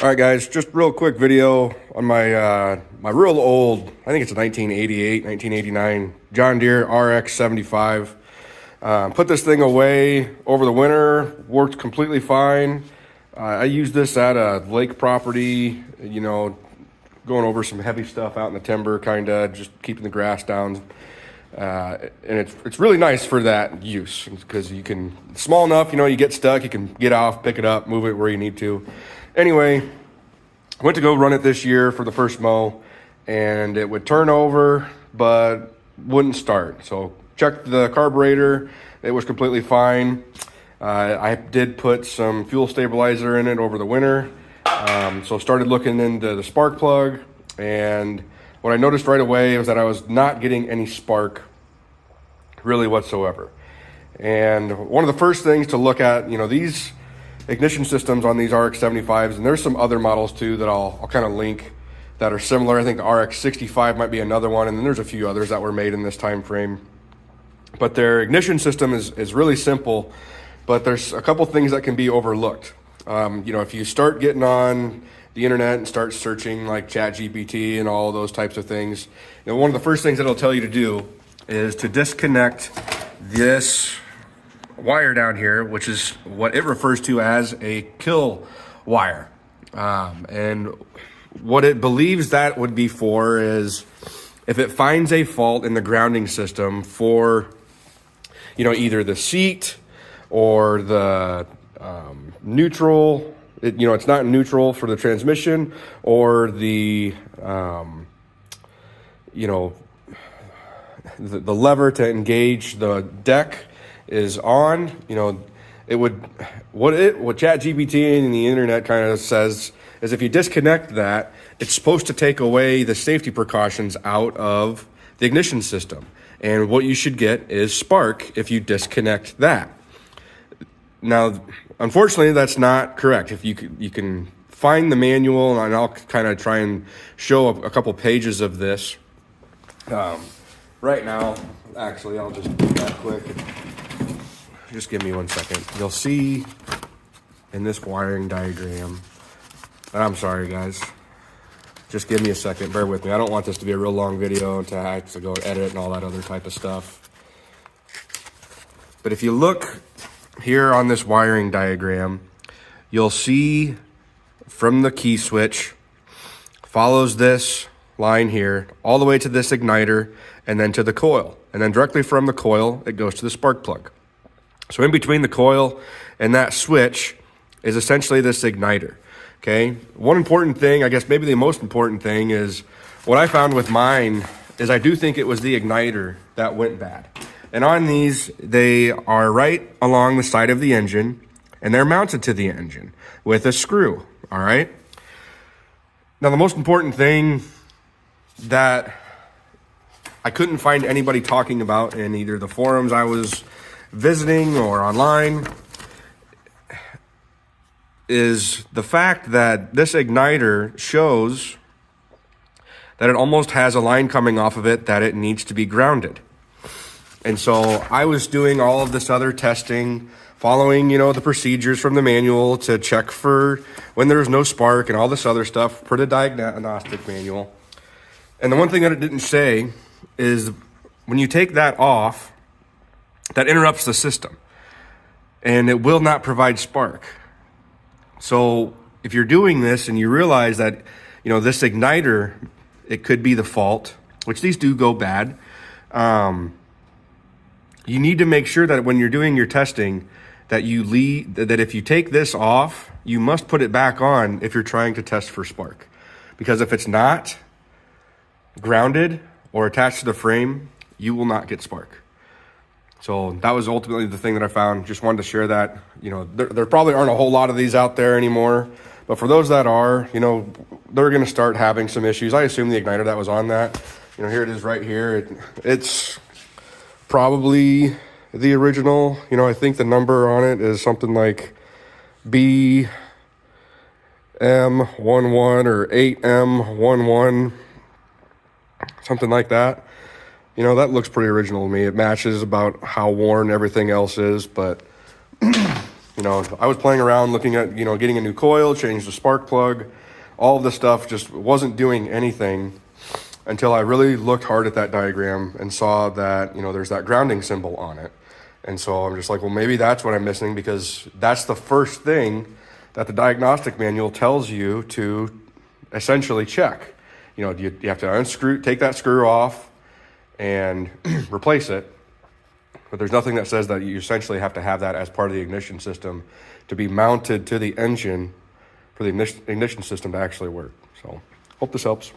All right, guys, just real quick video on my my real old, I think it's a 1988, 1989 John Deere RX75. Put this thing away over the winter, worked completely fine. I used this at a lake property, you know, going over some heavy stuff out in the timber, kind of just keeping the grass down. And it's really nice for that use because you can, it's small enough, you know, you get stuck, you can get off, pick it up, move it where you need to. Anyway, went to go run it this year for the first mow, and it would turn over, but wouldn't start. So checked the carburetor, it was completely fine. I did put some fuel stabilizer in it over the winter. So started looking into the spark plug, and what I noticed right away was that I was not getting any spark really whatsoever. And one of the first things to look at, you know, these ignition systems on these RX75s, and there's some other models too that I'll kind of link that are similar. I think the RX65 might be another one, and then there's a few others that were made in this time frame. But their ignition system is really simple, but there's a couple things that can be overlooked. You know, if you start getting on the internet and start searching like ChatGPT and all those types of things, you know, one of the first things that it'll tell you to do is to disconnect this wire down here, which is what it refers to as a kill wire. And what it believes that would be for is if it finds a fault in the grounding system for, you know, either the seat or the neutral, you know, it's not neutral for the transmission, or the, you know, the lever to engage the deck is on, you know, it would, what ChatGPT and the internet kind of says is if you disconnect that, it's supposed to take away the safety precautions out of the ignition system. And what you should get is spark if you disconnect that. Now, unfortunately, that's not correct. If you can find the manual, and I'll kind of try and show a couple pages of this. Right now, actually, I'll just do that quick. Just give me 1 second. You'll see in this wiring diagram, and I'm sorry, guys. Just give me a second. Bear with me. I don't want this to be a real long video and to have to go edit and all that other type of stuff. But if you look here on this wiring diagram, you'll see from the key switch, follows this line here all the way to this igniter and then to the coil. And then directly from the coil, it goes to the spark plug. So in between the coil and that switch is essentially this igniter, okay? One important thing, I guess maybe the most important thing, is what I found with mine is I do think it was the igniter that went bad. And on these, they are right along the side of the engine, and they're mounted to the engine with a screw, all right? Now, the most important thing that I couldn't find anybody talking about in either the forums I was visiting or online is the fact that this igniter shows that it almost has a line coming off of it that it needs to be grounded. And so I was doing all of this other testing, following, you know, the procedures from the manual to check for when there was no spark and all this other stuff per the diagnostic manual. And the one thing that it didn't say is when you take that off, that interrupts the system and it will not provide spark. So if you're doing this and you realize that, you know, this igniter, it could be the fault, which these do go bad. You need to make sure that when you're doing your testing that that if you take this off, you must put it back on if you're trying to test for spark. Because if it's not grounded or attached to the frame, you will not get spark. So that was ultimately the thing that I found. Just wanted to share that. You know, there probably aren't a whole lot of these out there anymore, but for those that are, you know, they're going to start having some issues. I assume the igniter that was on that, you know, here it is right here. It's probably the original. You know, I think the number on it is something like BM11 or 8M11, something like that. You know, that looks pretty original to me. It matches about how worn everything else is, but you You know, I was playing around looking at, you know, getting a new coil, change the spark plug, all of this stuff just wasn't doing anything until I really looked hard at that diagram and saw that, you know, there's that grounding symbol on it. And so I'm just like, well, maybe that's what I'm missing, because that's the first thing that the diagnostic manual tells you to essentially check. You know, you have to unscrew, take that screw off and replace it. But there's nothing that says that you essentially have to have that as part of the ignition system to be mounted to the engine for the ignition system to actually work. So hope this helps.